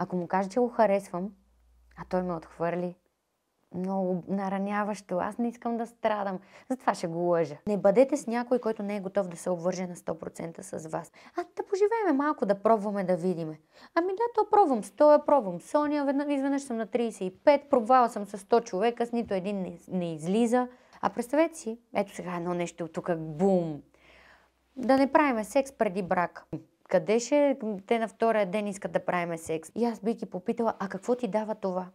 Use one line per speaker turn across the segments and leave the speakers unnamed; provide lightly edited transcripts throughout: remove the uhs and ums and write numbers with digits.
Ако му кажа, че го харесвам, а той ме отхвърли, много нараняващо. Аз не искам да страдам. Затова ще го лъжа. Не бъдете с някой, който не е готов да се обвърже на 100% с вас. Да поживеем малко, да пробваме да видиме. То пробвам 100, я пробвам Соня, изведнъж съм на 35, пробвала съм с 100 човека, с нито един не излиза. Представете си, ето сега едно нещо тук, бум! Да не правиме секс преди брак. Къде ще те на втория ден искат да правиме секс? И аз бих ги попитала, а какво ти дава това?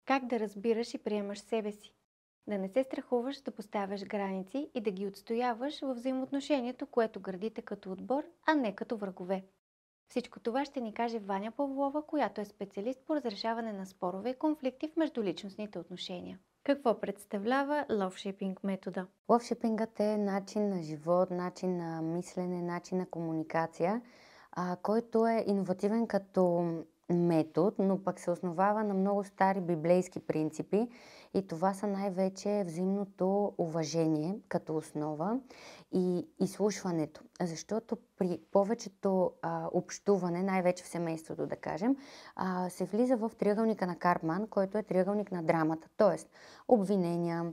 Как да разбираш и приемаш себе си? Да не се страхуваш да поставяш граници и да ги отстояваш във взаимоотношението, което градите като отбор, а не като врагове. Всичко това ще ни каже Ваня Павлова, която е специалист по разрешаване на спорове и конфликти в междуличностните отношения. Какво представлява Loveshaping метода?
Loveshapingът е начин на живот, начин на мислене, начин на комуникация, който е иновативен като метод, но пък се основава на много стари библейски принципи и това са най-вече взаимното уважение като основа и изслушването. Защото при повечето общуване, най-вече в семейството да кажем, се влиза в триъгълника на Карпман, който е триъгълник на драмата. Тоест обвинения,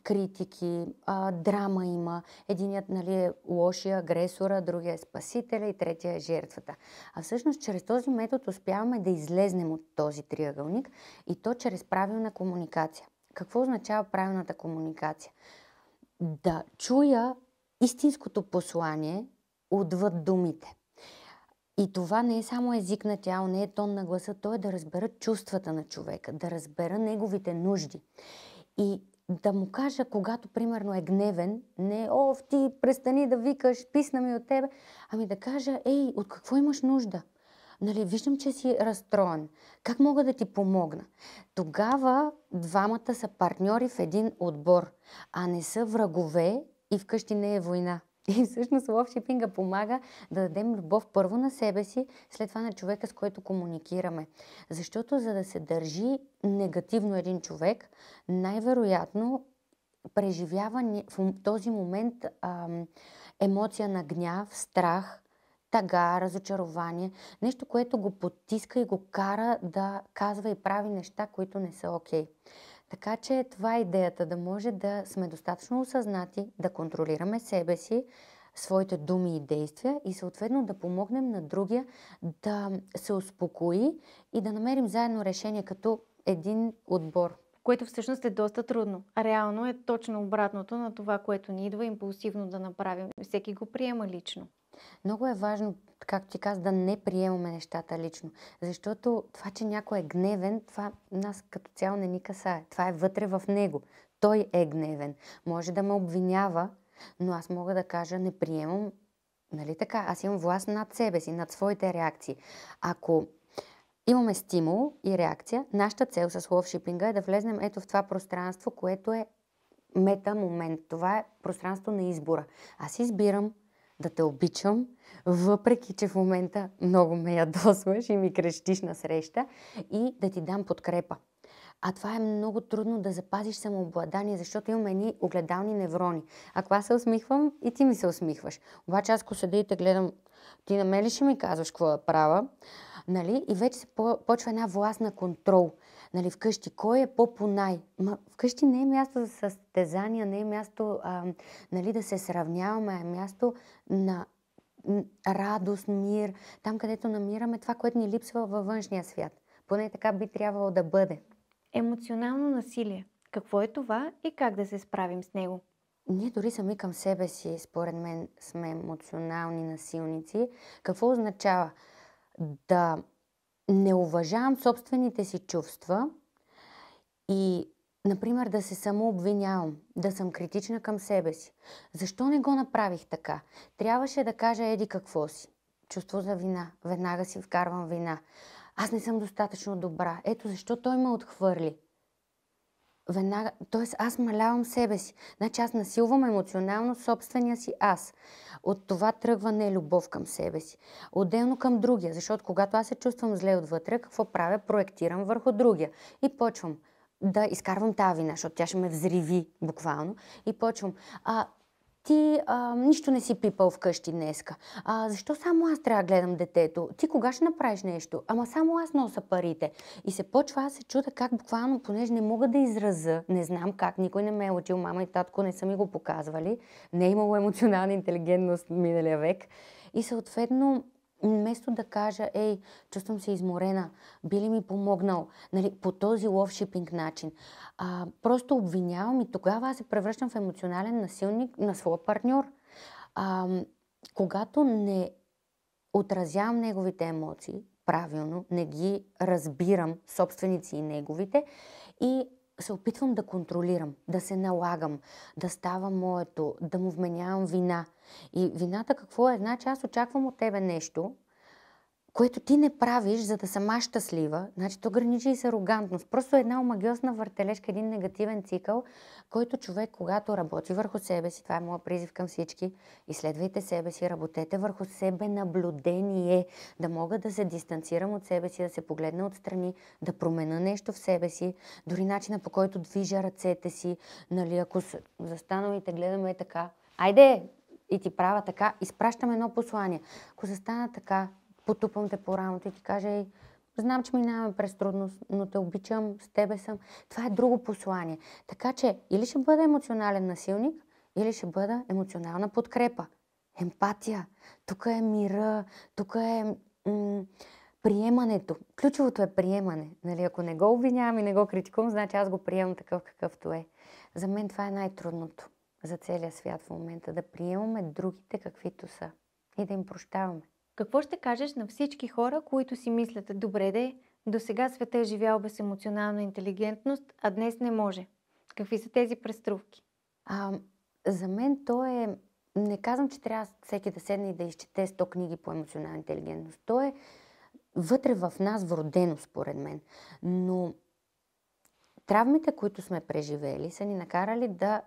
критики, драма има. Единият е лошия, агресора, другия е спасителя и третия е жертвата. Всъщност чрез този метод успяваме да излезнем от този триъгълник и то чрез правилна комуникация. Какво означава правилната комуникация? Да чуя истинското послание отвъд думите. И това не е само език на тяло, не е тон на гласа, то е да разбера чувствата на човека, да разбера неговите нужди. И да му кажа, когато примерно е гневен, не ти престани да викаш, писна ми от тебе, да кажа, от какво имаш нужда? Виждам, че си разстроен. Как мога да ти помогна? Тогава двамата са партньори в един отбор, а не са врагове и вкъщи не е война. И всъщност Loveshaping помага да дадем любов първо на себе си, след това на човека, с който комуникираме. Защото за да се държи негативно един човек, най-вероятно преживява в този момент емоция на гняв, страх, тъга, разочарование, нещо, което го потиска и го кара да казва и прави неща, които не са окей. Така че това е идеята, да може да сме достатъчно осъзнати, да контролираме себе си, своите думи и действия и съответно да помогнем на другия да се успокои и да намерим заедно решение като един отбор.
Което всъщност е доста трудно. А реално е точно обратното на това, което ни идва импулсивно да направим. Всеки го приема лично.
Много е важно, както ти каза, да не приемаме нещата лично. Защото това, че някой е гневен, това нас като цяло не ни касае. Това е вътре в него. Той е гневен. Може да ме обвинява, но аз мога да кажа, не приемам. Нали така? Аз имам власт над себе си, над своите реакции. Ако имаме стимул и реакция, нашата цел с Loveshaping е да влезнем ето в това пространство, което е мета-момент. Това е пространство на избора. Аз избирам да те обичам, въпреки че в момента много ме ядосваш и ми крещиш насреща, и да ти дам подкрепа. Това е много трудно да запазиш самообладание, защото имаме едни огледални неврони. Ако аз се усмихвам, и ти ми се усмихваш. Обаче аз ако седя и те гледам, ти на мен ли ще ми казваш какво да правя? Нали? И вече се почва една власт на контрол. Нали, вкъщи. Кой е по-понай? Вкъщи не е място за състезания, не е място нали, да се сравняваме, е място на радост, мир. Там, където намираме това, което ни липсва във външния свят. Поне така би трябвало да бъде.
Емоционално насилие. Какво е това и как да се справим с него?
Ние дори сами към себе си, според мен, сме емоционални насилници. Какво означава? Да не уважавам собствените си чувства и, например, да се самообвинявам, да съм критична към себе си. Защо не го направих така? Трябваше да кажа еди какво си. Чувство за вина. Веднага си вкарвам вина. Аз не съм достатъчно добра. Ето защо той ме отхвърли. Веднага, т.е. аз малявам себе си. Значи аз насилвам емоционално собствения си аз. От това тръгва нелюбов към себе си. Отделно към другия, защото когато аз се чувствам зле отвътре, какво правя? Проектирам върху другия. И почвам. да изкарвам тази вина, защото тя ще ме взриви буквално. И почвам. Ти нищо не си пипал вкъщи днеска. Защо само аз трябва да гледам детето? Ти кога ще направиш нещо? Ама само аз нося парите. И се почва, аз се чуда как буквално, понеже не мога да изразя, не знам как, никой не ме е учил, мама и татко не са ми го показвали, не е имало емоционална интелигентност в миналия век. И съответно, вместо да кажа, чувствам се изморена, би ли ми помогнал, нали, по този ловшипинг начин, просто обвинявам и тогава аз се превръщам в емоционален насилник на своя партньор. Когато не отразявам неговите емоции правилно, не ги разбирам, собственици и неговите, и се опитвам да контролирам, да се налагам, да става моето, да му вменявам вина. И вината какво е? Значи аз очаквам от тебе нещо, което ти не правиш, за да съм аз щастлива, значи то граничи и с арогантност. Просто една омагьосна въртележка, един негативен цикъл, който човек, когато работи върху себе си, това е моят призив към всички, изследвайте себе си, работете върху себе, наблюдение, да мога да се дистанцирам от себе си, да се погледна отстрани, да променя нещо в себе си, дори начина по който движа ръцете си, нали, ако застанам и те гледаме така, айде, и ти правя така, изпращам едно послание. Ако застана така, потупам те по рамото и ти кажа, знам, че минаваме през трудност, но те обичам, с тебе съм. Това е друго послание. Така че или ще бъда емоционален насилник, или ще бъда емоционална подкрепа. Емпатия. Тук е мира, тук е приемането. Ключовото е приемане. Нали, ако не го обвинявам и не го критикувам, значи аз го приемам такъв какъвто е. За мен това е най-трудното за целия свят в момента. Да приемаме другите каквито са и да им прощаваме.
Какво ще кажеш на всички хора, които си мислят, добре до сега света е живял без емоционална интелигентност, а днес не може? Какви са тези преструвки?
За мен то е... Не казвам, че трябва всеки да седне и да изчете 100 книги по емоционална интелигентност. То е вътре в нас вродено, според мен. Но травмите, които сме преживели, са ни накарали да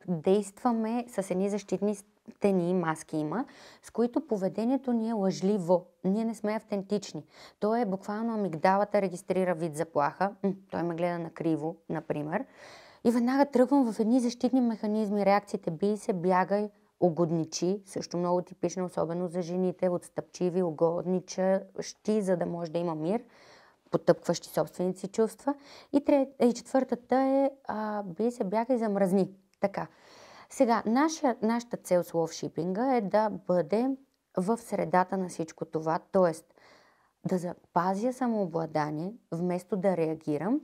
действаме с едни защитни стени, маски има, с които поведението ни е лъжливо. Ние не сме автентични. То е буквално амигдалата регистрира вид заплаха. Той ме гледа накриво, например. И веднага тръгвам в едни защитни механизми. Реакциите бий се, бягай, угодничи. Също много типично, особено за жените. Отстъпчиви, угодничащи, за да може да има мир. Потъпкващи собствените си чувства. И четвъртата е бий се, бягай, замръзни. Така. Сега, нашата цел с ловшипинга е да бъде в средата на всичко това, т.е. да запазя самообладание, вместо да реагирам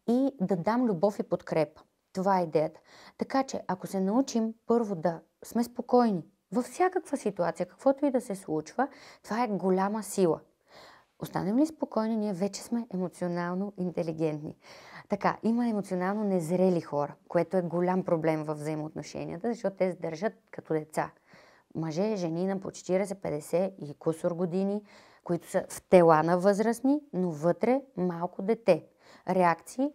и да дам любов и подкрепа. Това е идеята. Така че, ако се научим първо да сме спокойни във всякаква ситуация, каквото и да се случва, това е голяма сила. Останем ли спокойни, ние вече сме емоционално интелигентни. Така, има емоционално незрели хора, което е голям проблем в взаимоотношенията, защото те се държат като деца. Мъже, жени на по 40, 50 и кусор години, които са в тела на възрастни, но вътре малко дете. Реакции,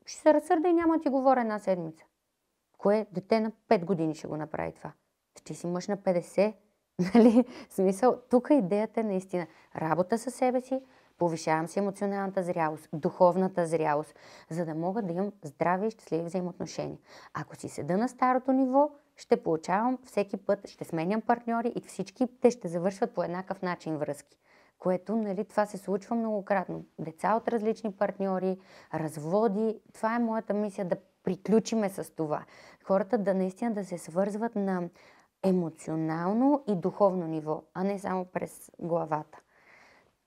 ще се разсърда и няма да ти говоря една седмица. Кое дете на 5 години ще го направи това? Ти си мъж на 50, нали? В смисъл, тук идеята е наистина работа със себе си, повишавам си емоционалната зрялост, духовната зрялост, за да мога да имам здрави и щастливи взаимоотношения. Ако си седа на старото ниво, ще получавам всеки път, ще сменям партньори и всички те ще завършват по еднакъв начин връзки. Което, нали, това се случва многократно. Деца от различни партньори, разводи. Това е моята мисия, да приключиме с това. Хората да наистина да се свързват на емоционално и духовно ниво, а не само през главата.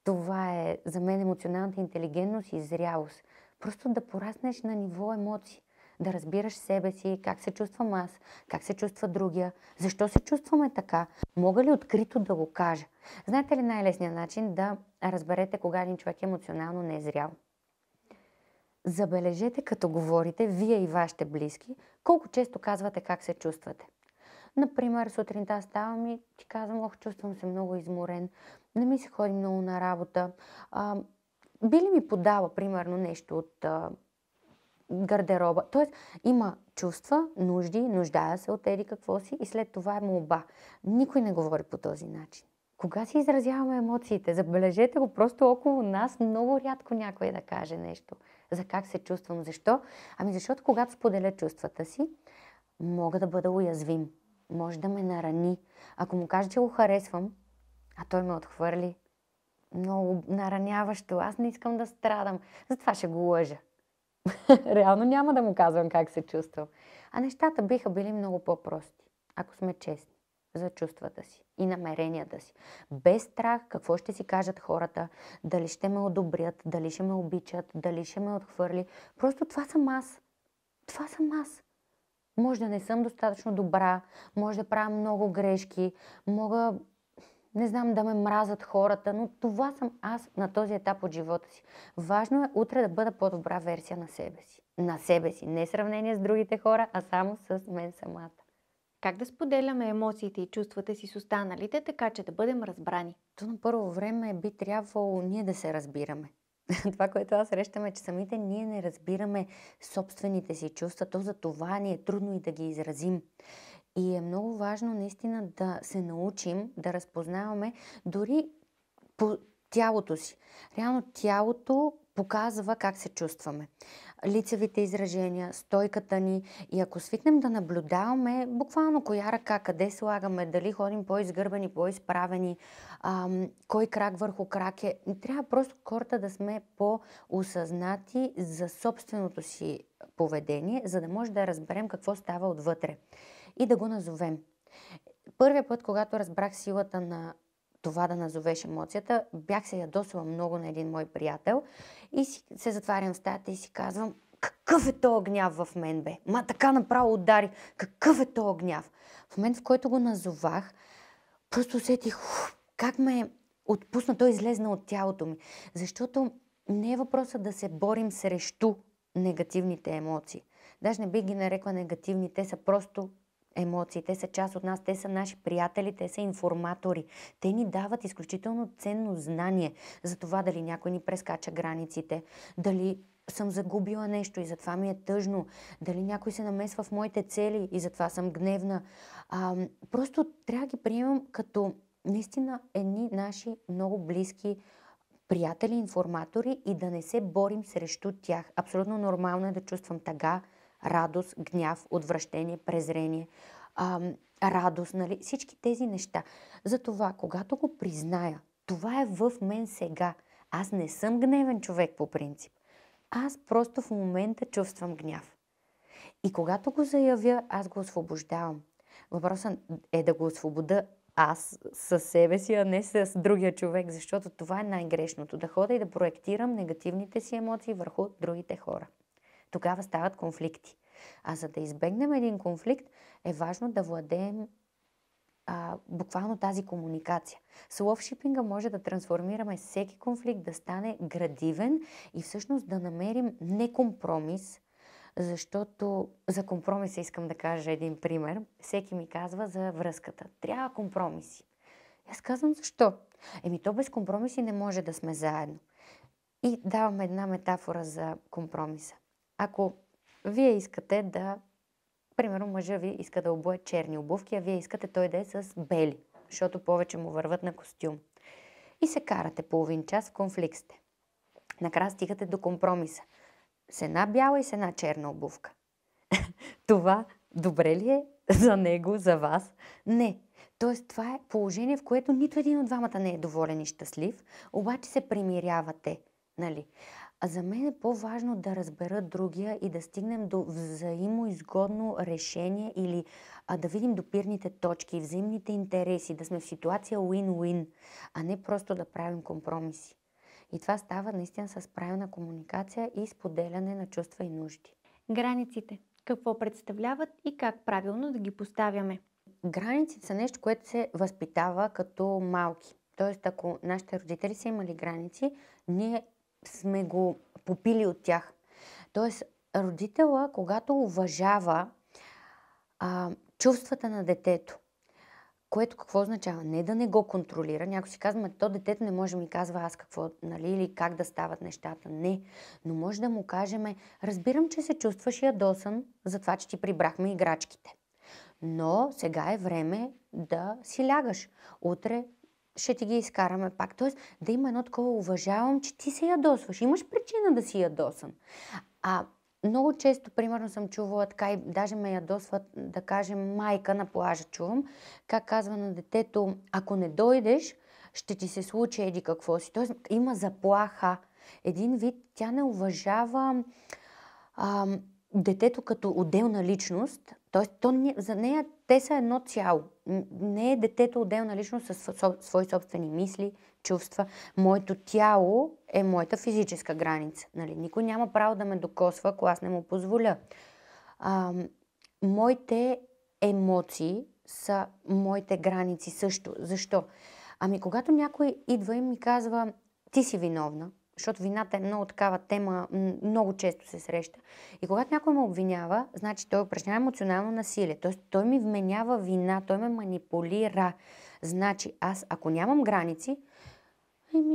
Това е за мен емоционалната интелигентност и зрялост. Просто да пораснеш на ниво емоции, да разбираш себе си, как се чувствам аз, как се чувства другия, защо се чувстваме така, мога ли открито да го кажа. Знаете ли най-лесният начин да разберете кога един човек емоционално не е зрял? Забележете, като говорите, вие и вашите близки, колко често казвате как се чувствате. Например, сутринта ставам и ти казвам, чувствам се много изморен, не ми се ходи много на работа. Би ли ми подала, примерно, нещо от гардероба? Тоест, има чувства, нужди, нуждая се от еди какво си и след това е молба. Никой не говори по този начин. Кога си изразяваме емоциите? Забележете го, просто около нас много рядко някой да каже нещо. за как се чувствам. Защо? Ами защото когато споделя чувствата си, мога да бъда уязвим. Може да ме нарани. Ако му кажа, че го харесвам, а той ме отхвърли, много нараняващо. Аз не искам да страдам. Затова ще го лъжа. Реално няма да му казвам как се чувствам. А нещата биха били много по-прости, ако сме честни за чувствата си и намеренията си. Без страх какво ще си кажат хората, дали ще ме одобрят, дали ще ме обичат, дали ще ме отхвърли. Просто това съм аз. Това съм аз. Може да не съм достатъчно добра, може да правя много грешки, мога, не знам, да ме мразят хората, но това съм аз на този етап от живота си. Важно е утре да бъда по-добра версия на себе си. На себе си. Не сравнение с другите хора, а само с мен самата.
Как да споделяме емоциите и чувствата си с останалите, така че да бъдем разбрани?
То на първо време би трябвало ние да се разбираме. Това, което аз срещам е, че самите ние не разбираме собствените си чувства, то за това ни е трудно и да ги изразим. И е много важно наистина да се научим да разпознаваме дори по тялото си. Реално тялото показва как се чувстваме. Лицевите изражения, стойката ни и ако свикнем да наблюдаваме буквално коя ръка, къде слагаме, дали ходим по-изгърбени, по-изправени, кой крак върху крак е. Трябва просто хората да сме по-осъзнати за собственото си поведение, за да може да разберем какво става отвътре и да го назовем. Първият път, когато разбрах силата на това да назовеш емоцията, бях се ядосала много на един мой приятел и се затварям в стаята и си казвам, какъв е този гняв в мен, бе? Ма така направо удари. Какъв е този гняв? В момент, в който го назовах, просто усетих как ме отпусна, той излезна от тялото ми. Защото не е въпросът да се борим срещу негативните емоции. Даже не бих ги нарекла негативни, те са просто емоции, те са част от нас, те са наши приятели, те са информатори. Те ни дават изключително ценно знание за това дали някой ни прескача границите, дали съм загубила нещо и затова ми е тъжно, дали някой се намесва в моите цели и затова съм гневна. Просто трябва да ги приемам като наистина едни наши много близки приятели, информатори и да не се борим срещу тях. Абсолютно нормално е да чувствам тъга, радост, гняв, отвращение, презрение, радост, нали? Всички тези неща. Затова, когато го призная, това е в мен сега. Аз не съм гневен човек по принцип. Аз просто в момента чувствам гняв. И когато го заявя, аз го освобождавам. Въпросът е да го освобода аз със себе си, а не с другия човек, защото това е най-грешното. Да ходя и да проектирам негативните си емоции върху другите хора. Тогава стават конфликти. А за да избегнем един конфликт, е важно да владеем буквално тази комуникация. С ловшипинга може да трансформираме всеки конфликт, да стане градивен и всъщност да намерим не компромис, защото за компромиса искам да кажа един пример. Всеки ми казва за връзката. Трябва компромиси. Аз казвам защо? То без компромиси не може да сме заедно. И давам една метафора за компромиса. Ако вие искате да, примерно мъжа ви иска да обуе черни обувки, а вие искате той да е с бели, защото повече му върват на костюм. И се карате половин час, в конфликт сте. Накрая стигате до компромиса. С една бяла и с една черна обувка. Това добре ли е за него, за вас? Не. Тоест това е положение, в което нито един от двамата не е доволен и щастлив, обаче се примирявате. Нали? А за мен е по-важно да разбера другия и да стигнем до взаимоизгодно решение или да видим допирните точки, взаимните интереси, да сме в ситуация win-win, а не просто да правим компромиси. И това става наистина с правилна комуникация и споделяне на чувства и нужди.
Границите. Какво представляват и как правилно да ги поставяме?
Границите са нещо, което се възпитава като малки. Тоест, ако нашите родители са имали граници, ние сме го попили от тях. Тоест, родителя, когато уважава чувствата на детето, което какво означава? Не да не го контролира. Някой си казва, то детето не може да ми казва аз какво, нали, или как да стават нещата. Не, но може да му кажем, разбирам, че се чувстваш ядосан за това, че ти прибрахме играчките. Но сега е време да си лягаш. Утре ще ти ги изкараме пак. Тоест да има едно такова уважавам, че ти се ядосваш. Имаш причина да си ядосан. Много често, примерно, съм чувала така и даже ме ядосват, да кажем, майка на плажа чувам, как казва на детето, ако не дойдеш, ще ти се случи еди какво си. Тоест има заплаха. Един вид тя не уважава детето като отделна личност, т.е. за нея те са едно цяло. Не е детето отделна личност със свои собствени мисли, чувства. Моето тяло е моята физическа граница. Нали? Никой няма право да ме докосва, ако аз не му позволя. Моите емоции са моите граници също. Защо? Когато някой идва и ми казва, ти си виновна, защото вината е много такава тема, много често се среща. И когато някой ме обвинява, значи той упражнява емоционално насилие. Тоест той ми вменява вина, той ме манипулира. Значи аз, ако нямам граници,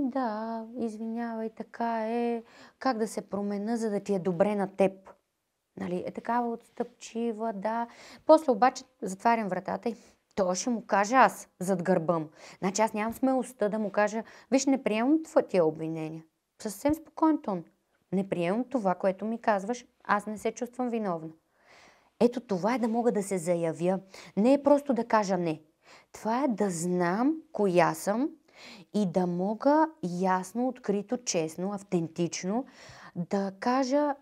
да, извинявай, така е, как да се промена, за да ти е добре на теб. Нали, е такава отстъпчива, да. После обаче затварям вратата и той ще му кажа аз, зад гърба му. Значи аз нямам смелостта да му кажа, виж, не приемам тия обвинения. Съвсем спокоен тон. Не приемам това, което ми казваш, аз не се чувствам виновна. Ето това е да мога да се заявя. Не е просто да кажа не. Това е да знам коя съм и да мога ясно, открито, честно, автентично да кажа,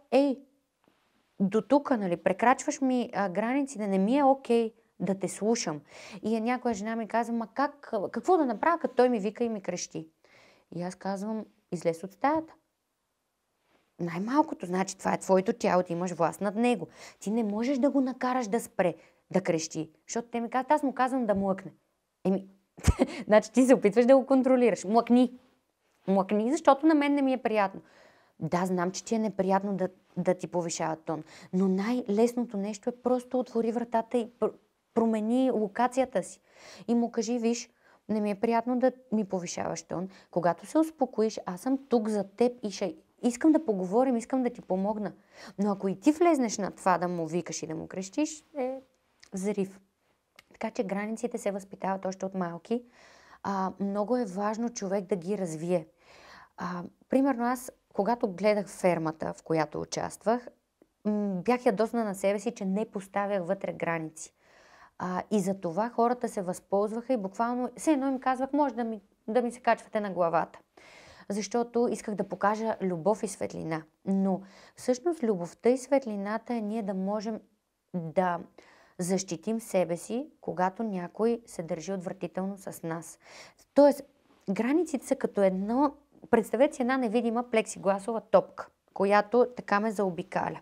до тук, нали, прекрачваш ми границите, не ми е окей да те слушам. И някоя жена ми казва, какво да направя, като той ми вика и ми крещи? И аз казвам, излез от стаята. Най-малкото, значи това е твоето тяло, ти имаш власт над него. Ти не можеш да го накараш да спре, да крещи. Защото те ми казват, аз му казвам да млъкне. Значи ти се опитваш да го контролираш. Млъкни. Млъкни, защото на мен не ми е приятно. Да, знам, че ти е неприятно да ти повишават тон. Но най-лесното нещо е просто отвори вратата и промени локацията си. И му кажи, виж, не ми е приятно да ми повишаваш тон. Когато се успокоиш, аз съм тук за теб и искам да поговорим, искам да ти помогна. Но ако и ти влезнеш на това да му викаш и да му крещиш, е взрив. Така че границите се възпитават още от малки. Много е важно човек да ги развие. Примерно аз, когато гледах фермата, в която участвах, бях ядосна на себе си, че не поставях вътре граници. И за това хората се възползваха и буквално все едно им казвах, може да ми се качвате на главата. Защото исках да покажа любов и светлина. Но всъщност любовта и светлината е ние да можем да защитим себе си, когато някой се държи отвратително с нас. Тоест, границите са като представете си една невидима плексигласова топка, която така ме заобикаля.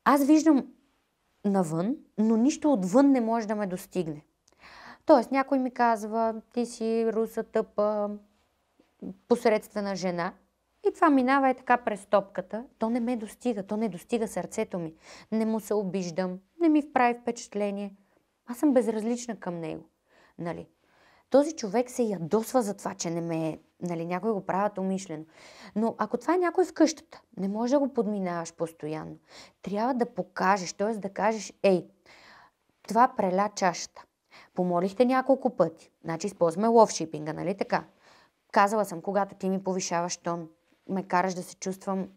Аз виждам навън, но нищо отвън не може да ме достигне. Тоест, някой ми казва, ти си руса, тъпа, посредствена жена. И това минава така през топката. То не ме достига, то не достига сърцето ми. Не му се обиждам, не ми прави впечатление. Аз съм безразлична към него. Нали? Този човек се ядосва за това, че не ме е. Нали, някой го правят умишлено. Но ако това е някой в къщата, не можеш да го подминаваш постоянно. Трябва да покажеш, т.е. да кажеш, това преля чашата. Помолихте няколко пъти. Значи използваме ловшипинга, нали така? Казала съм, когато ти ми повишаваш тон, ме караш да се чувствам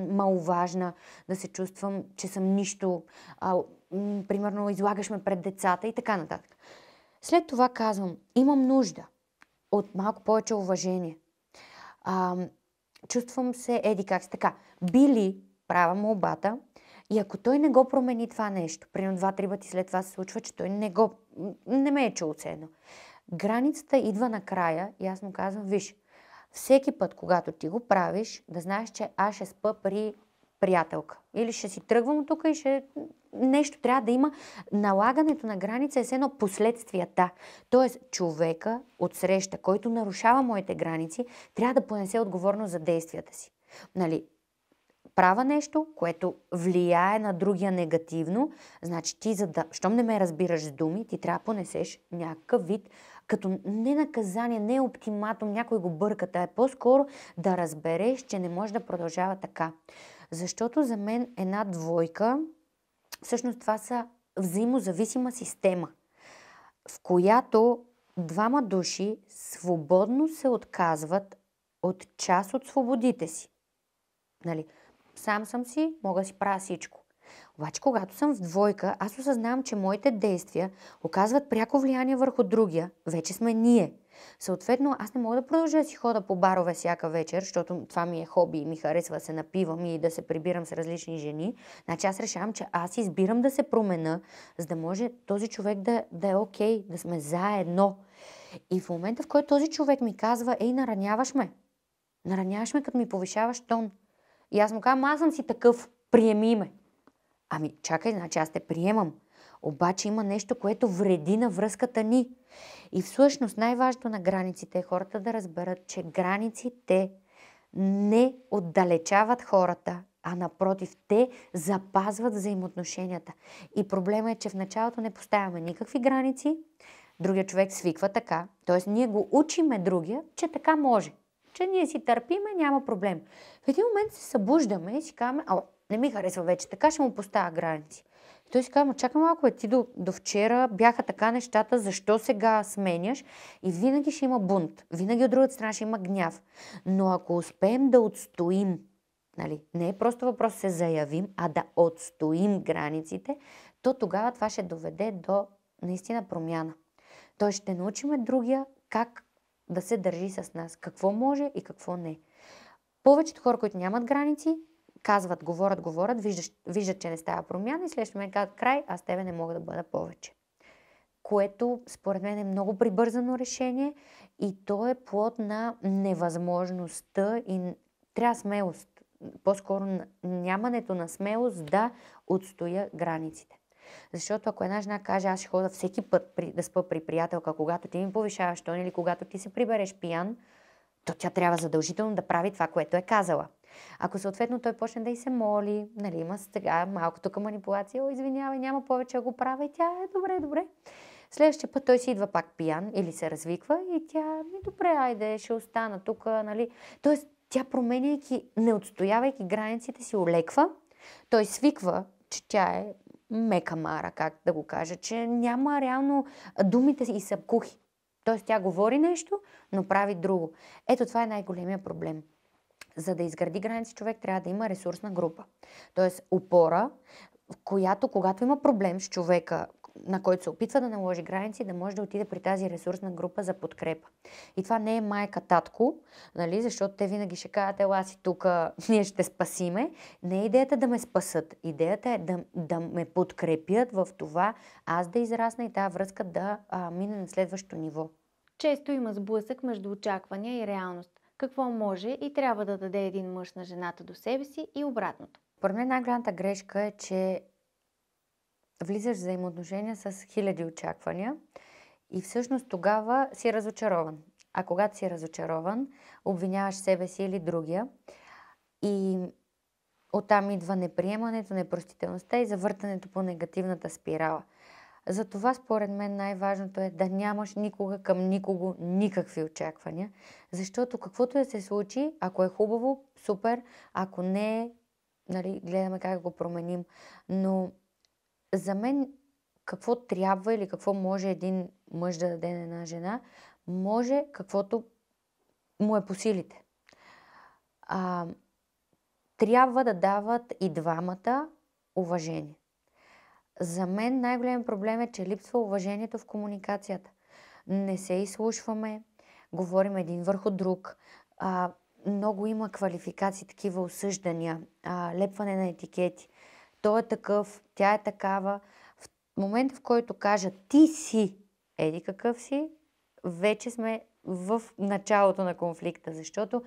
маловажна, да се чувствам, че съм нищо, примерно излагаш ме пред децата и така нататък. След това казвам, имам нужда от малко повече уважение. Чувствам се, как си така. Били, права молбата, и ако той не го промени това нещо, примерно 2-3 пъти след това се случва, че той не ме е чул ценно. Границата идва накрая и аз му казвам, виж, всеки път, когато ти го правиш, да знаеш, че аз ще спа при приятелка. Или ще си тръгвам от тук и нещо трябва да има. Налагането на граница е все едно последствията. Тоест, човека отсреща, който нарушава моите граници, трябва да понесе отговорност за действията си. Нали, права нещо, което влияе на другия негативно, значи ти, щом не ме разбираш с думи, ти трябва да понесеш някакъв вид, като не наказание, не оптиматум, някой го бърката, е по-скоро да разбереш, че не може да продължава така. Защото за мен една двойка, всъщност това са взаимозависима система, в която двама души свободно се отказват от част от свободите си. Нали? Сам съм си, мога да си правя всичко. Обаче, когато съм в двойка, аз осъзнавам, че моите действия оказват пряко влияние върху другия. Вече сме ние. Съответно, аз не мога да продължа да си хода по барове всяка вечер, защото това ми е хоби и ми харесва да се напивам и да се прибирам с различни жени. Значи аз решавам, че аз избирам да се промена, за да може този човек да е окей, да сме заедно. И в момента, в който този човек ми казва, ей, нараняваш ме, като ми повишаваш тон. И аз му казвам, аз съм си такъв, приеми ме. Ами, чакай, значи аз те приемам. Обаче има нещо, което вреди на връзката ни. И всъщност най-важното на границите е хората да разберат, че границите не отдалечават хората, а напротив, те запазват взаимоотношенията. И проблема е, че в началото не поставяме никакви граници, другия човек свиква така, т.е. ние го учиме другия, че така може. Че ние си търпиме, няма проблем. В един момент се събуждаме и си казваме, не ми харесва вече, така ще му поставя граници. И той си казва, чакай малко, ти до вчера бяха така нещата, защо сега сменяш? И винаги ще има бунт, винаги от другата страна ще има гняв. Но ако успеем да отстоим, нали, не е просто въпрос да се заявим, а да отстоим границите, то тогава това ще доведе до наистина промяна. Той ще научим другия как да се държи с нас, какво може и какво не. Повечето хора, които нямат граници, казват, говорят, виждат, че не става промяна и следващия момент казват, край, аз тебе не мога да бъда повече. Което според мен е много прибързано решение и то е плод на невъзможността и трябва смелост. По-скоро нямането на смелост да отстоя границите. Защото ако една жена каже, аз ще хода всеки път да спа при приятелка, когато ти ми повишаваш тон или когато ти се прибереш пиян, то тя трябва задължително да прави това, което е казала. Ако съответно той почне да й се моли, нали, има сега малко тук манипулация, извинявай, няма повече да го правя и тя е добре. Следващия път той си идва пак пиян или се развиква и тя, добре, айде, ще остана тук, нали. Тоест, тя променяйки, не отстоявайки границите си, олеква, той свиква, че тя е мека мара, как да го кажа, че няма реално думите и са кухи. Тоест тя говори нещо, но прави друго. Ето това е най-големия проблем. За да изгради граници, човек трябва да има ресурсна група. Тоест опора, в която когато има проблем с човека, на който се опитва да наложи граници, да може да отиде при тази ресурсна група за подкрепа. И това не е майка, татко, нали, защото те винаги ще кажат, ела си тук, ние ще спасиме. Не е идеята да ме спасат. Идеята е да ме подкрепят в това, аз да израсна и тази връзка да мине на следващото ниво.
Често има сблъсък между очаквания и реалност. Какво може и трябва да даде един мъж на жената до себе си и обратното?
Според мен най-голямата грешка е, че влизаш в взаимоотношения с хиляди очаквания и всъщност тогава си разочарован. А когато си разочарован, обвиняваш себе си или другия и оттам идва неприемането, непростителността и завъртането по негативната спирала. Затова според мен най-важното е да нямаш никога към никого никакви очаквания, защото каквото да се случи, ако е хубаво, супер, ако не е, нали, гледаме как го променим. Но за мен какво трябва или какво може един мъж да даде на една жена, може каквото му е по силите. Трябва да дават и двамата уважение. За мен най-голям проблем е, че липсва уважението в комуникацията. Не се изслушваме, говорим един върху друг. Много има квалификации, такива осъждания, лепване на етикети. Той е такъв, тя е такава. В момента, в който кажа ти си еди какъв си, вече сме в началото на конфликта, защото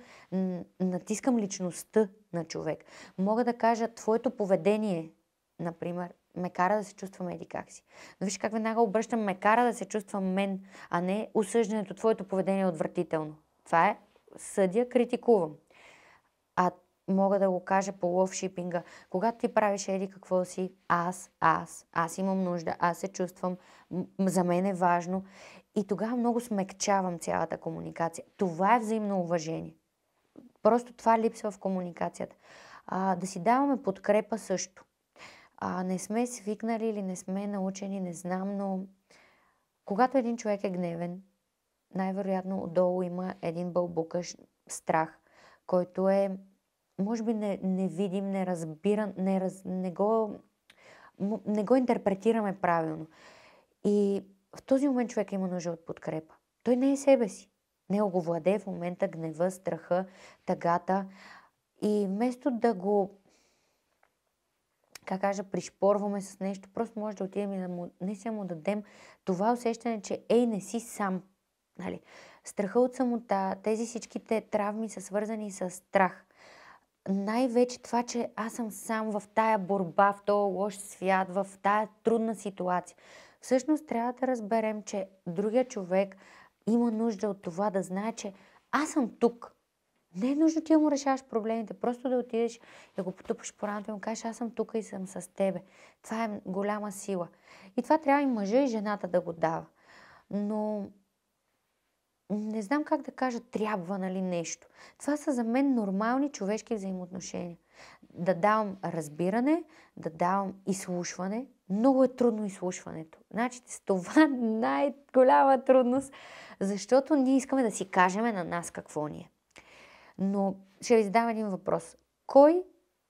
натискам личността на човек. Мога да кажа, твоето поведение, например, ме кара да се чувствам еди как си. Но виж как веднага обръщам, ме кара да се чувствам мен, а не осъждането, твоето поведение е отвратително. Това е съдя, критикувам. А мога да го кажа по ловшипинга. Когато ти правиш еди какво си, аз имам нужда, аз се чувствам, за мен е важно. И тогава много смекчавам цялата комуникация. Това е взаимно уважение. Просто това липсва в комуникацията. Да си даваме подкрепа също. Не сме свикнали или не сме научени, не знам, но когато един човек е гневен най-вероятно отдолу има един бълбукащ страх, който е, може би, невидим, неразбиран, не го интерпретираме правилно. И в този момент човек има нужда от подкрепа. Той не е себе си. Не го владее в момента гнева, страха, тъгата. И вместо да го, пришпорваме с нещо, просто може да отидем и да му дадем това усещане, че не си сам. Нали? Страха от самота, тези всичките травми са свързани с страх. Най-вече това, че аз съм сам в тая борба, в този лош свят, в тая трудна ситуация. Всъщност трябва да разберем, че другия човек има нужда от това да знае, че аз съм тук. Не е нужно ти да му решаваш проблемите, просто да отидеш да го потупаш по рамото и му кажеш, аз съм тук и съм с тебе. Това е голяма сила. И това трябва и мъжа и жената да го дава. Но не знам как да кажа, трябва нещо. Това са за мен нормални човешки взаимоотношения. Да давам разбиране, да давам изслушване. Много е трудно изслушването. Значи с това най-голяма трудност, защото ние искаме да си кажем на нас какво ни е. Но ще ви задам един въпрос. Кой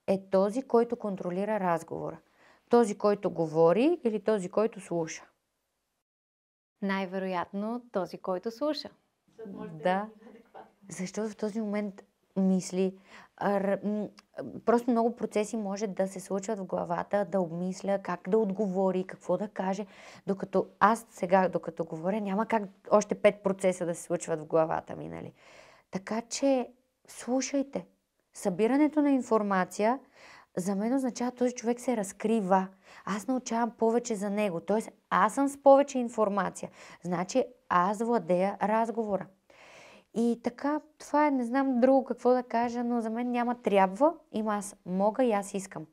е този, който контролира разговора? Този, който говори или този, който слуша?
Най-вероятно този, който слуша.
Да, защото в този момент мисли, просто много процеси може да се случват в главата, да обмисля как да отговори, какво да каже, докато аз сега, докато говоря, няма как още 5 процеса да се случват в главата ми, нали? Така че слушайте. Събирането на информация за мен означава, този човек се разкрива. Аз научавам повече за него. Тоест, аз съм с повече информация. Значи, аз владея разговора. И така, това е, не знам друго какво да кажа, но за мен няма трябва, има аз мога и аз искам.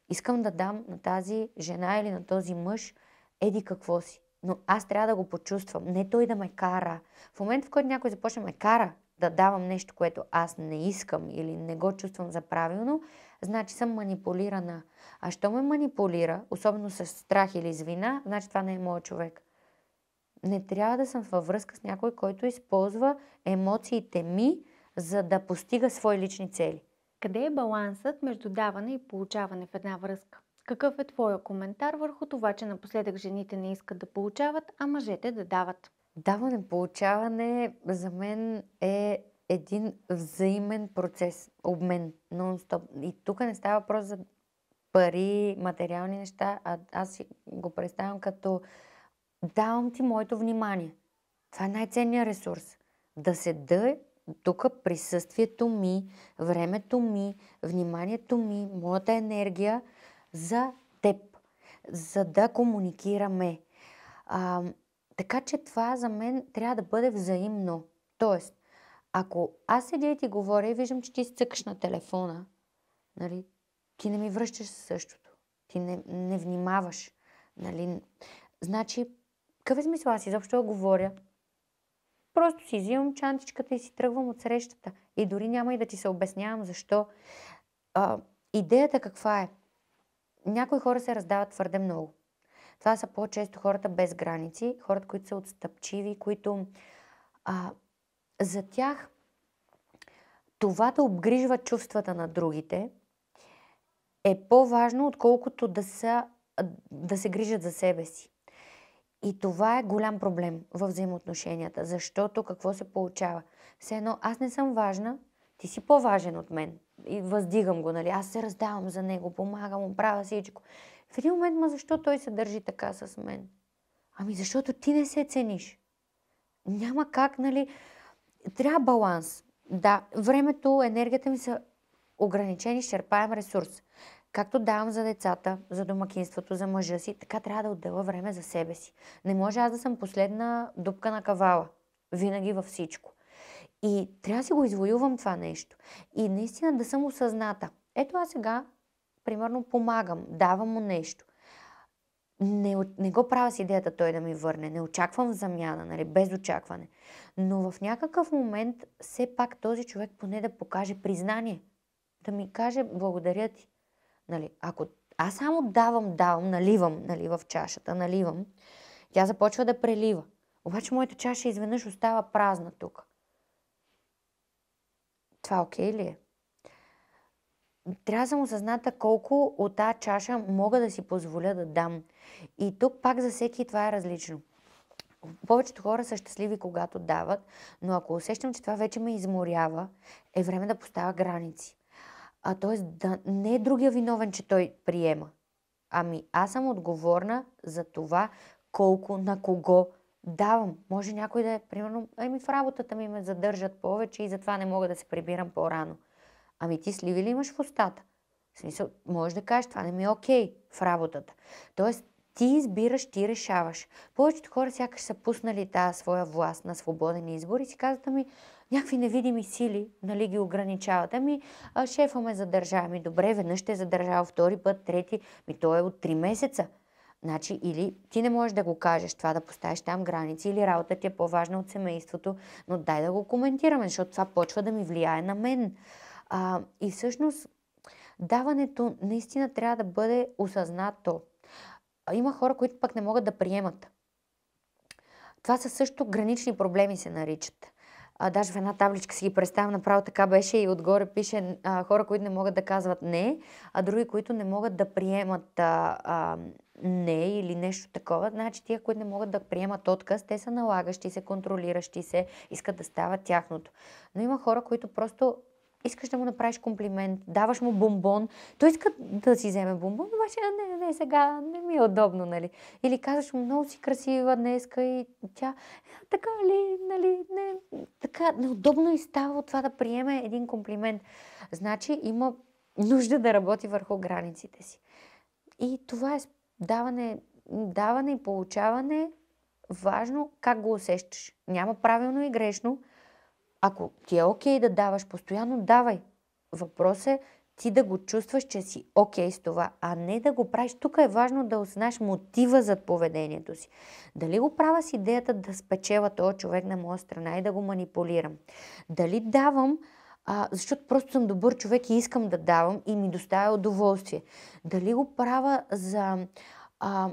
Искам да дам на тази жена или на този мъж еди какво си. Но аз трябва да го почувствам, не той да ме кара. В момента, в който някой започне ме кара да давам нещо, което аз не искам или не го чувствам за правилно, значи съм манипулирана. А що ме манипулира, особено с страх или с вина, значи това не е моят човек. Не трябва да съм във връзка с някой, който използва емоциите ми, за да постига свои лични цели.
Къде е балансът между даване и получаване в една връзка? Какъв е твоя коментар върху това, че напоследък жените не искат да получават, а мъжете да дават?
Даване-получаване за мен е един взаимен процес, обмен, нон-стоп. И тук не става въпрос за пари, материални неща, а аз си го представям като давам ти моето внимание. Това е най-ценният ресурс. Да седа тук присъствието ми, времето ми, вниманието ми, моята енергия за теб, за да комуникираме. Така че това за мен трябва да бъде взаимно. Тоест, ако аз седя и ти говоря и виждам, че ти си цъкаш на телефона, нали, ти не ми връщаш същото. Ти не внимаваш. Нали. Значи, какъв е смисъл аз изобщо да говоря? Просто си взимам чантичката и си тръгвам от срещата. И дори няма и да ти се обяснявам защо. Идеята каква е? Някои хора се раздават твърде много. Това са по-често хората без граници, хората, които са отстъпчиви, които за тях това да обгрижват чувствата на другите е по-важно, отколкото да се грижат за себе си. И това е голям проблем в взаимоотношенията, защото какво се получава? Все едно, аз не съм важна, ти си по-важен от мен. И въздигам го, нали? Аз се раздавам за него, помагам му, правя всичко. В един момент, защо той се държи така с мен? Ами защото ти не се цениш. Няма как, нали? Трябва баланс. Да, времето, енергията ми са ограничени, изчерпаем ресурс. Както давам за децата, за домакинството, за мъжа си, така трябва да отделя време за себе си. Не може аз да съм последна дупка на кавала. Винаги във всичко. И трябва да си го извоювам това нещо. И наистина да съм осъзната. Ето аз сега, примерно, помагам, давам му нещо. Не го правя с идеята той да ми върне. Не очаквам замяна, нали, без очакване. Но в някакъв момент все пак този човек поне да покаже признание. Да ми каже благодаря ти. Нали, ако аз само давам, наливам, нали, в чашата, наливам, тя започва да прелива. Обаче моята чаша изведнъж остава празна тук. Това окей ли е? Трябва да съм осъзната колко от тази чаша мога да си позволя да дам. И тук пак за всеки това е различно. Повечето хора са щастливи, когато дават, но ако усещам, че това вече ме изморява, е време да поставя граници. Т.е. да не е другия виновен, че той приема. Ами аз съм отговорна за това колко на кого давам. Може някой да е, примерно, в работата ми ме задържат повече и затова не мога да се прибирам по-рано. Ами ти сливи ли имаш в устата? В смисъл, можеш да кажеш, това не ми е окей в работата. Тоест, ти избираш, ти решаваш. Повечето хора сякаш са пуснали тази своя власт на свободен избор и си казват, ами някакви невидими сили, нали, ги ограничават. Ами шефа ме задържа. Ами добре, веднъж ще е задържал, втори път, трети. То е от 3 месеца. Значи, или ти не можеш да го кажеш това, да поставиш там граници, или работа ти е по-важна от семейството, но дай да го коментираме, защото това почва да ми влияе на мен. И всъщност, даването наистина трябва да бъде осъзнато. Има хора, които пък не могат да приемат. Това са също гранични проблеми се наричат. Даже в една табличка си ги представям, направо така беше и отгоре пише хора, които не могат да казват не, а други, които не могат да приемат не или нещо такова. Значи тия, които не могат да приемат отказ, те са налагащи се, контролиращи се, искат да става тяхното. Но има хора, които просто искаш да му направиш комплимент, даваш му бомбон, той иска да си вземе бомбон, обаче не, сега не ми е удобно, нали? Или казваш му, много си красива днеска и тя, така ли, нали, не, така неудобно и става от това да приеме един комплимент. Значи има нужда да работи върху границите си. И това е даване и получаване, важно как го усещаш. Няма правилно и грешно. Ако ти е окей да даваш постоянно, давай. Въпрос е ти да го чувстваш, че си окей с това, а не да го правиш. Тук е важно да осъзнаеш мотива зад поведението си. Дали го правя с идеята да спечела този човек на моя страна и да го манипулирам. Дали давам, защото просто съм добър човек и искам да давам и ми доставя удоволствие. Дали го правя за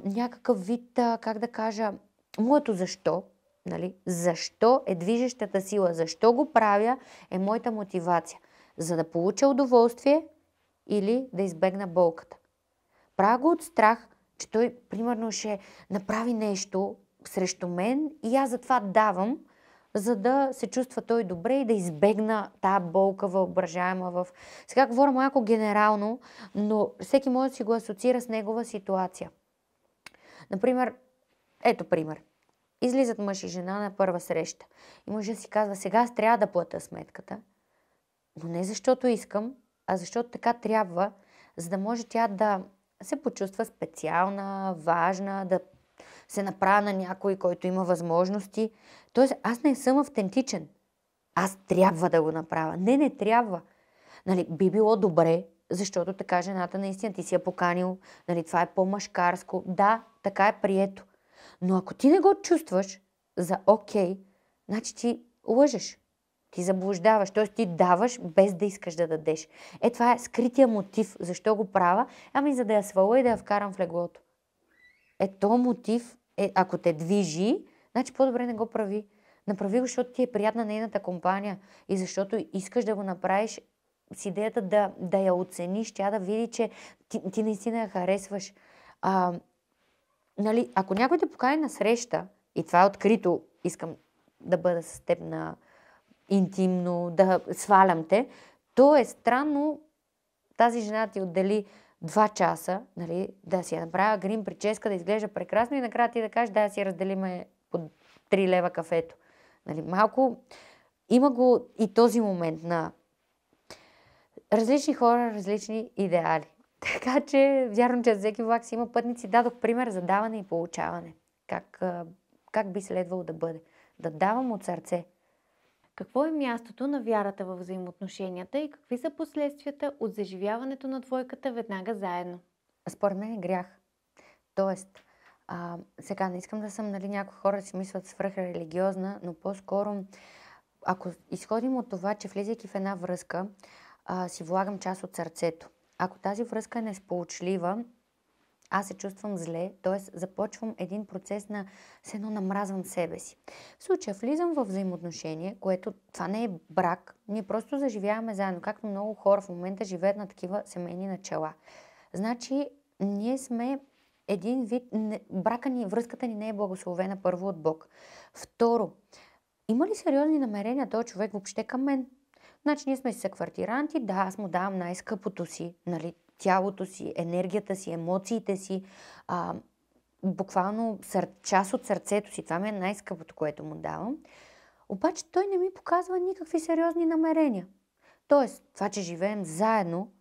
някакъв вид, как да кажа, моето защо. Нали? Защо е движещата сила? Защо го правя е моята мотивация? За да получа удоволствие или да избегна болката. Правя го от страх, че той примерно ще направи нещо срещу мен и аз затова давам, за да се чувства той добре и да избегна тази болка въображаема. Сега говоря малко генерално, но всеки може да си го асоциира с негова ситуация. Например, ето пример. Излизат мъж и жена на първа среща. И мъжът си казва, сега аз трябва да платя сметката, но не защото искам, а защото така трябва, за да може тя да се почувства специална, важна, да се направя на някой, който има възможности. Тоест, аз не съм автентичен. Аз трябва да го направя. Не трябва. Нали, би било добре, защото така жената наистина ти си я поканил. Нали, това е по-мъжкарско. Да, така е прието. Но ако ти не го чувстваш за окей, значи ти лъжеш. Ти заблуждаваш, т.е. ти даваш без да искаш да дадеш. Това е скрития мотив. Защо го правя? Ами за да я сваля и да я вкарам в леглото. То мотив, ако те движи, значи по-добре не го прави. Направи го, защото ти е приятна нейната компания и защото искаш да го направиш с идеята да я оцениш, тя да види, че ти наистина я харесваш. Нали, ако някой те покани на среща, и това е открито, искам да бъда с теб на интимно, да свалям те, то е странно тази жена ти отдели 2 часа, нали, да си я направя грим, прическа, да изглежда прекрасно и накрая ти да кажеш, да си разделиме по 3 лева кафето. Нали, малко има го и този момент на различни хора, различни идеали. Така че, вярно, че за всеки влак си има пътници. Дадох пример за даване и получаване. Как би следвало да бъде. Да давам от сърце.
Какво е мястото на вярата във взаимоотношенията и какви са последствията от заживяването на двойката веднага заедно?
Според мен е грях. Тоест, сега не искам да съм, нали, някои хора си мислят свръхрелигиозна, но по-скоро, ако изходим от това, че влизайки в една връзка, си влагам част от сърцето. Ако тази връзка е несполучлива, аз се чувствам зле, т.е. започвам един процес на все едно намразвам себе си. В случая влизам в взаимоотношение, което това не е брак, ние просто заживяваме заедно, както много хора в момента живеят на такива семейни начала. Значи, ние сме един вид, брака ни, връзката ни не е благословена първо от Бог. Второ, има ли сериозни намерения този човек въобще към мен? Значи ние сме си съквартиранти, да, аз му давам най-скъпото си, нали, тялото си, енергията си, емоциите си, буквално част от сърцето си. Това ми е най-скъпото, което му давам. Обаче той не ми показва никакви сериозни намерения. Тоест, това, че живеем заедно,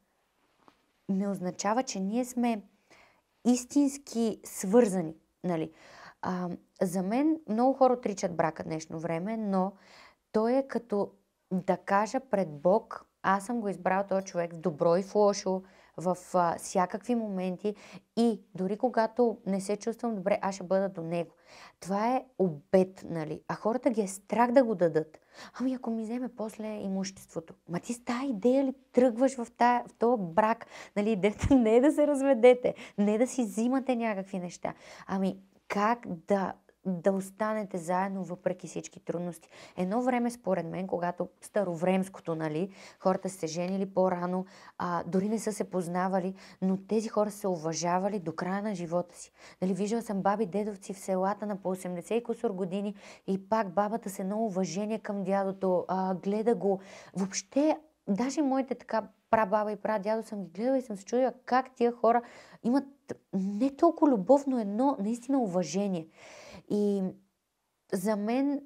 не означава, че ние сме истински свързани. Нали? За мен много хора отричат брака днешно време, но той е като да кажа пред Бог, аз съм го избрал този човек в добро и в лошо, в всякакви моменти и дори когато не се чувствам добре, аз ще бъда до него. Това е обет, нали? А хората ги е страх да го дадат. Ами ако ми вземе после имуществото. Ма ти с тази идея ли тръгваш в този брак? Нали, идеята не е да се разведете, не е да си взимате някакви неща. Ами как да останете заедно въпреки всички трудности. Едно време, според мен, когато старовремското, нали, хората се женили по-рано, дори не са се познавали, но тези хора се уважавали до края на живота си. Нали, виждала съм баби, дедовци в селата на по 80 и кусор години и пак бабата се едно уважение към дядото, гледа го. Въобще, даже моите така прабаба и прадядо съм ги гледала и съм се чудила как тия хора имат не толкова любов, но едно наистина уважение. И за мен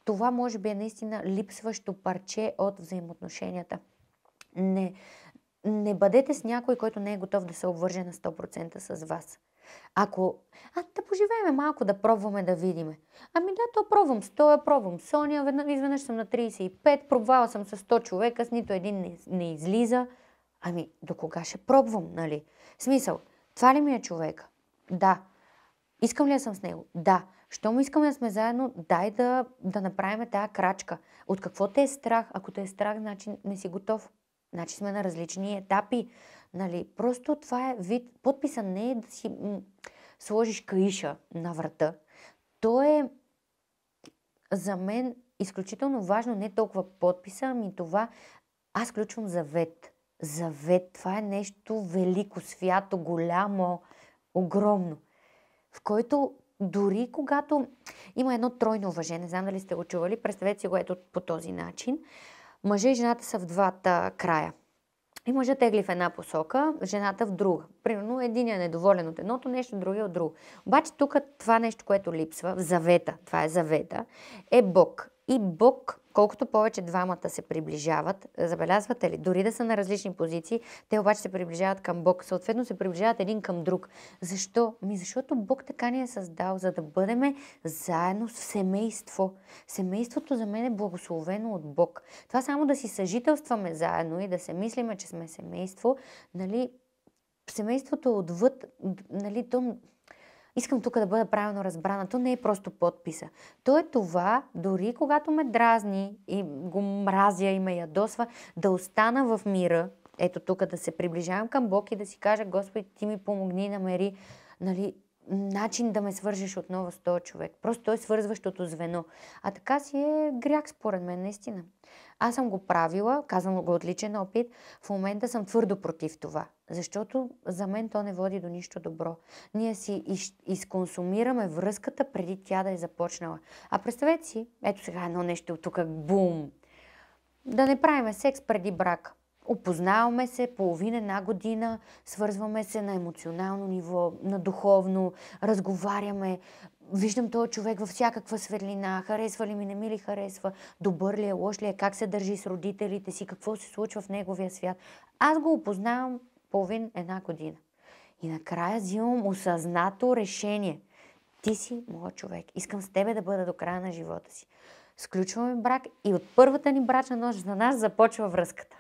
това може би е наистина липсващо парче от взаимоотношенията. Не бъдете с някой, който не е готов да се обвърже на 100% с вас. Да поживеем малко, да пробваме да видиме. Ами да, то пробвам с тоя, пробвам с Соня, изведнъж съм на 35, пробвала съм с 100 човека, с нито един не излиза. Ами до кога ще пробвам, нали? Смисъл, това ли ми е човека? Да. Искам ли да съм с него? Да. Щом искаме да сме заедно, дай да направим тази крачка. От какво те е страх? Ако те е страх, значи не си готов. Значи сме на различни етапи. Нали? Просто това е вид. Подписа не е да си сложиш каиша на врата. То е за мен изключително важно, не толкова подписа, ами това. Аз включвам завет. Завет. Това е нещо велико, свято, голямо, огромно. В който дори когато има едно тройно уважение, не знам дали сте го чували, представете си го ето по този начин. Мъжа и жената са в двата края. И мъжът тегли в една посока, жената в друга. Примерно единият е недоволен от едното нещо, другия от друго. Обаче тук това нещо, което липсва, в завета, това е завета, е Бог. И Бог, колкото повече двамата се приближават, забелязвате ли, дори да са на различни позиции, те обаче се приближават към Бог, съответно се приближават един към друг. Защо? Защото Бог така ни е създал, за да бъдем заедно в семейство. Семейството за мен е благословено от Бог. Това само да си съжителстваме заедно и да се мислиме, че сме семейство, нали, семейството отвъд, нали, то... Искам тук да бъда правилно разбрана. То не е просто подписа. То е това, дори когато ме дразни и го мразя и ме ядосва, да остана в мира. Ето тук да се приближавам към Бог и да си кажа: Господи, ти ми помогни, намери, нали, начин да ме свържеш отново с този човек. Просто той е свързващото звено. А така си е грях според мен, наистина. Аз съм го правила, казвам го от личен опит, в момента съм твърдо против това. Защото за мен то не води до нищо добро. Ние си изконсумираме връзката преди тя да е започнала. А представете си, ето сега едно нещо от тук, бум! Да не правиме секс преди брак. Опознаваме се половина, една година, свързваме се на емоционално ниво, на духовно, разговаряме. Виждам този човек във всякаква светлина, харесва ли ми, не ми ли харесва, добър ли е, лош ли е, как се държи с родителите си, какво се случва в неговия свят. Аз го опознавам една година. И накрая взимам осъзнато решение. Ти си моят човек. Искам с тебе да бъда до края на живота си. Сключваме брак и от първата ни брачна нощ за нас започва връзката.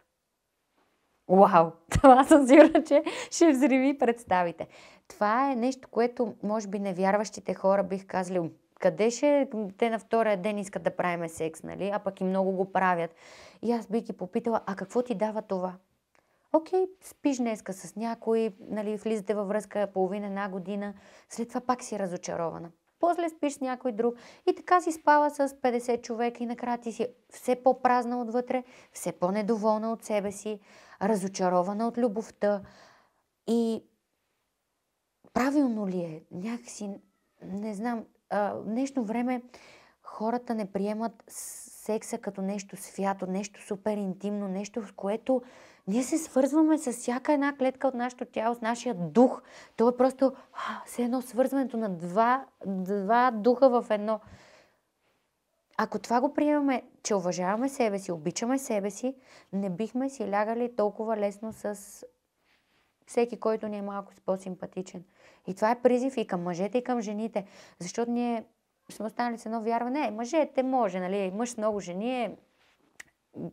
Уау! Това съм сигурна, че ще взриви представите. Това е нещо, което може би невярващите хора бих казали: къде ще те на втория ден искат да правим секс, нали? А пък и много го правят. И аз бих ги попитала: а какво ти дава това? Окей, спиш днеска с някой, нали, влизате във връзка половина, една година, след това пак си разочарована. После спиш с някой друг и така си спала с 50 човека и накрая ти си все по-празна отвътре, все по-недоволна от себе си, разочарована от любовта. И правилно ли е? Някакси, не знам, в днешно време хората не приемат секса като нещо свято, нещо супер интимно, нещо, с което ние се свързваме с всяка една клетка от нашето тяло, с нашия дух. То е просто все едно свързването на два духа в едно. Ако това го приемаме, че уважаваме себе си, обичаме себе си, не бихме си лягали толкова лесно с всеки, който ни е малко по-симпатичен. И това е призив и към мъжете, и към жените. Защото ние сме останали с едно вярване. Мъжете може, нали? Мъж с много жени е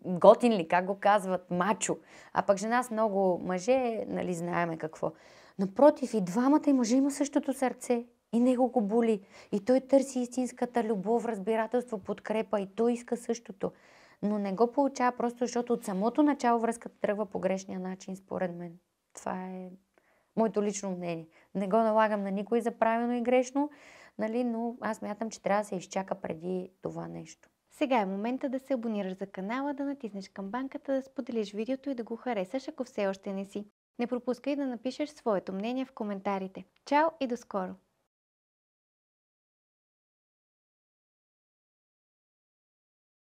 готин ли, как го казват, мачо. А пък жена с много мъже, нали, знаеме какво. Напротив, и двамата и мъже има същото сърце. И него го боли. И той търси истинската любов, разбирателство, подкрепа. И той иска същото. Но не го получава просто, защото от самото начало връзката тръгва по грешния начин, според мен. Това е моето лично мнение. Не го налагам на никой за правилно и грешно, нали, но аз мятам, че трябва да се изчака преди това нещо.
Сега е момента да се абонираш за канала, да натиснеш камбанката, да споделиш видеото и да го харесаш, ако все още не си. Не пропускай да напишеш своето мнение в коментарите. Чао и до скоро!